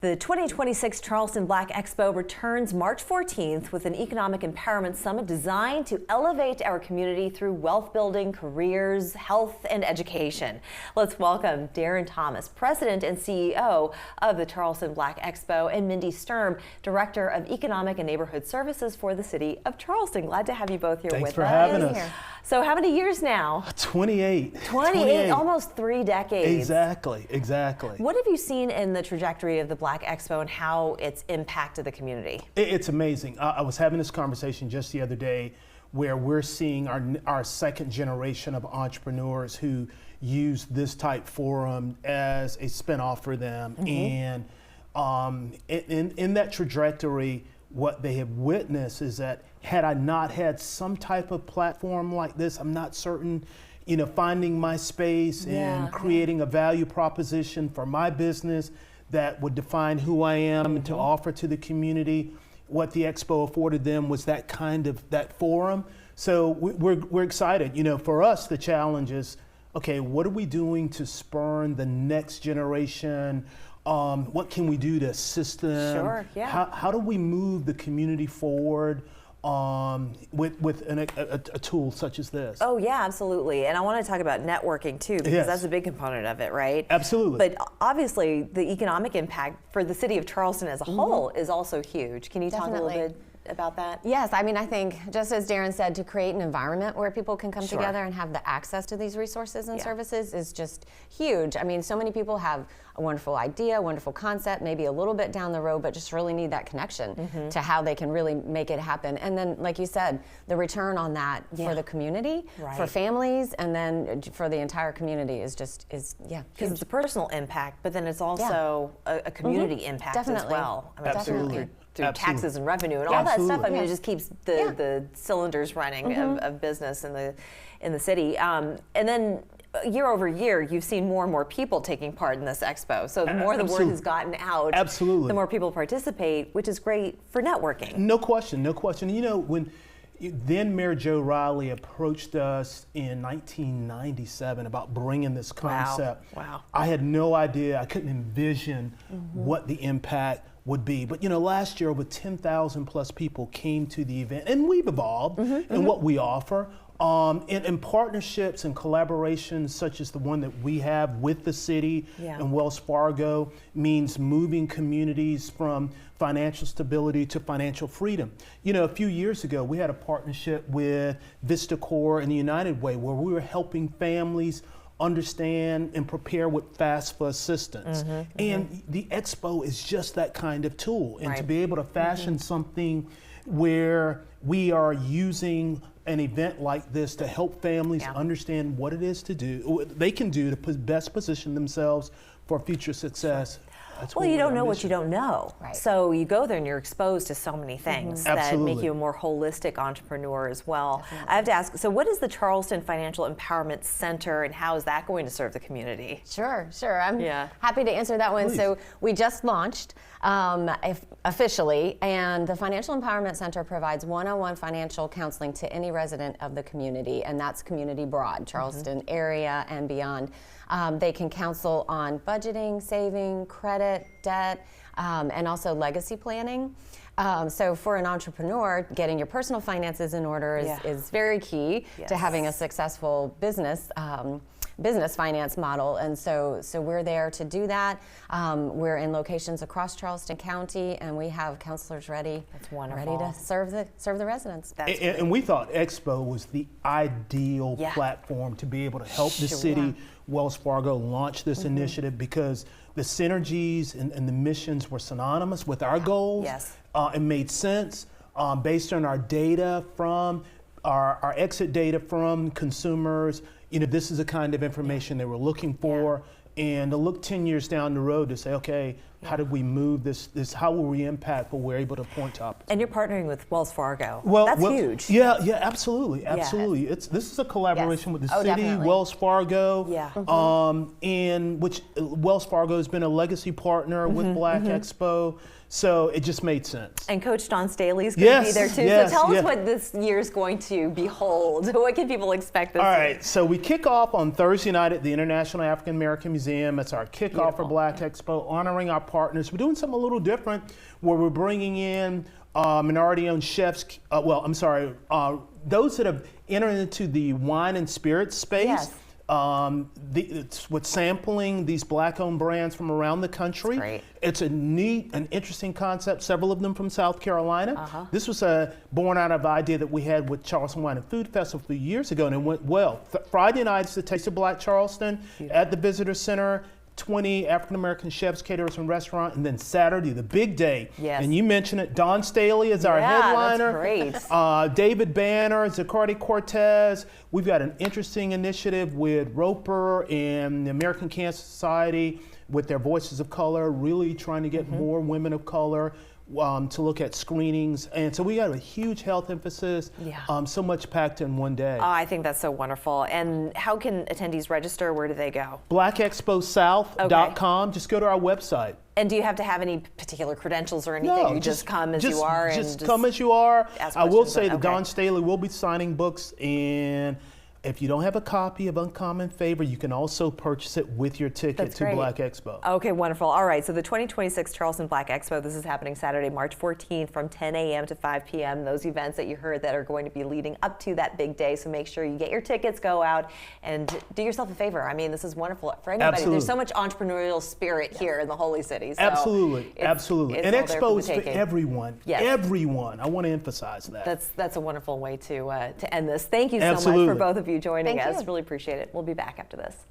The 2026 Charleston Black Expo returns March 14th with an economic empowerment summit designed to elevate our community through wealth building, careers, health, and education. Let's welcome Darrin Thomas, President and CEO of the Charleston Black Expo, and Mindy Stirm, Director of Economic and Neighborhood Services for the City of Charleston. Glad to have you both here with us. Thanks for having us. So how many years now? 28. 28, almost 3 decades. Exactly. What have you seen in the trajectory of the Black Expo and how it's impacted the community? It's amazing. I was having this conversation just the other day where we're seeing our second generation of entrepreneurs who use this type forum as a spinoff for them. And in that trajectory, what they have witnessed is that had I not had some type of platform like this, I'm not certain, finding my space and creating a value proposition for my business that would define who I am and to offer to the community. What the expo afforded them was that forum. So we're excited. For us, the challenge is, okay, what are we doing to spur the next generation? What can we do to assist them? Sure, yeah. How do we move the community forward with a tool such as this? Oh yeah, absolutely. And I want to talk about networking too, because that's a big component of it, right? Absolutely. But obviously the economic impact for the city of Charleston as a whole is also huge. Can you talk a little bit about that? Yes, I think just as Darrin said, to create an environment where people can come together and have the access to these resources and services is just huge. So many people have a wonderful idea, wonderful concept, maybe a little bit down the road, but just really need that connection to how they can really make it happen. And then, like you said, the return on that for the community, for families, and then for the entire community is because it's a personal impact, but then it's also a community impact as well. Absolutely. Through taxes and revenue and all that stuff. It just keeps the cylinders running of business in the city. And then year over year, you've seen more and more people taking part in this expo. So the more the word has gotten out, the more people participate, which is great for networking. No question. When then Mayor Joe Riley approached us in 1997 about bringing this concept, I had no idea. I couldn't envision what the impact would be. But last year over 10,000 plus people came to the event, and we've evolved in what we offer. In partnerships and collaborations such as the one that we have with the city and Wells Fargo means moving communities from financial stability to financial freedom. A few years ago, we had a partnership with VistaCorp and the United Way where we were helping families understand and prepare with FAFSA assistance. And the expo is just that kind of tool. And to be able to fashion something where we are using an event like this to help families understand what it is they can do to best position themselves for future success. Well, you don't know what you don't know. So you go there and you're exposed to so many things that make you a more holistic entrepreneur as well. I have to ask, so what is the Charleston Financial Empowerment Center and how is that going to serve the community? Sure. I'm happy to answer that one. Please. So we just launched officially, and the Financial Empowerment Center provides one-on-one financial counseling to any resident of the community, and that's community broad, Charleston area and beyond. They can counsel on budgeting, saving, credit, debt, and also legacy planning. So for an entrepreneur, getting your personal finances in order is very key to having a successful business finance model, and so we're there to do that. We're in locations across Charleston County, and we have counselors ready to serve the residents. And we thought Expo was the ideal platform to be able to help the city, Wells Fargo, launch this initiative because the synergies and the missions were synonymous with our goals. It made sense based on our data from our exit data from consumers. This is the kind of information they were looking for, and to look 10 years down the road to say, okay, how did we move this? How will we impact? But we're able to point to opportunity. And you're partnering with Wells Fargo. That's huge. Yeah, absolutely. This is a collaboration with the city, Wells Fargo, and which Wells Fargo has been a legacy partner with Black Expo. So it just made sense. And Coach Don Staley's going to be there too. So tell us what this year's going to behold. What can people expect this year? All right, so we kick off on Thursday night at the International African American Museum. It's our kickoff for Black Expo, honoring our partners. We're doing something a little different where we're bringing in minority-owned chefs, those that have entered into the wine and spirits space. Yes. It's with sampling these Black-owned brands from around the country. That's great. It's a neat and interesting concept, several of them from South Carolina. This was born out of an idea that we had with Charleston Wine and Food Festival a few years ago, and it went well. Friday night is the Taste of Black Charleston at the Visitor Center. 20 African-American chefs, caterers, and restaurant, and then Saturday, the big day. Yes. And you mentioned it, Don Staley is our headliner. That's great. David Banner, Zaccardi Cortez. We've got an interesting initiative with Roper and the American Cancer Society with their Voices of Color, really trying to get more women of color to look at screenings. And so we got a huge health emphasis, so much packed in one day. Oh, I think that's so wonderful. And how can attendees register? Where do they go? blackexposouth.com. Just go to our website. And do you have to have any particular credentials or anything? No, you just come as you are? Just come as you are. I will say that okay. Don Staley will be signing books, and if you don't have a copy of Uncommon Favor, you can also purchase it with your ticket to Black Expo. Okay, wonderful. All right, so the 2026 Charleston Black Expo, this is happening Saturday, March 14th from 10 a.m. to 5 p.m. Those events that you heard that are going to be leading up to that big day, so make sure you get your tickets, go out, and do yourself a favor. I mean, this is wonderful for anybody. Absolutely. There's so much entrepreneurial spirit here in the Holy City. So Absolutely. It's And all Expo is there for taking. everyone. Yes. Everyone. I want to emphasize that. That's a wonderful way to end this. Thank you so Absolutely. much for both of you joining Thank us. you. Really appreciate it. We'll be back after this.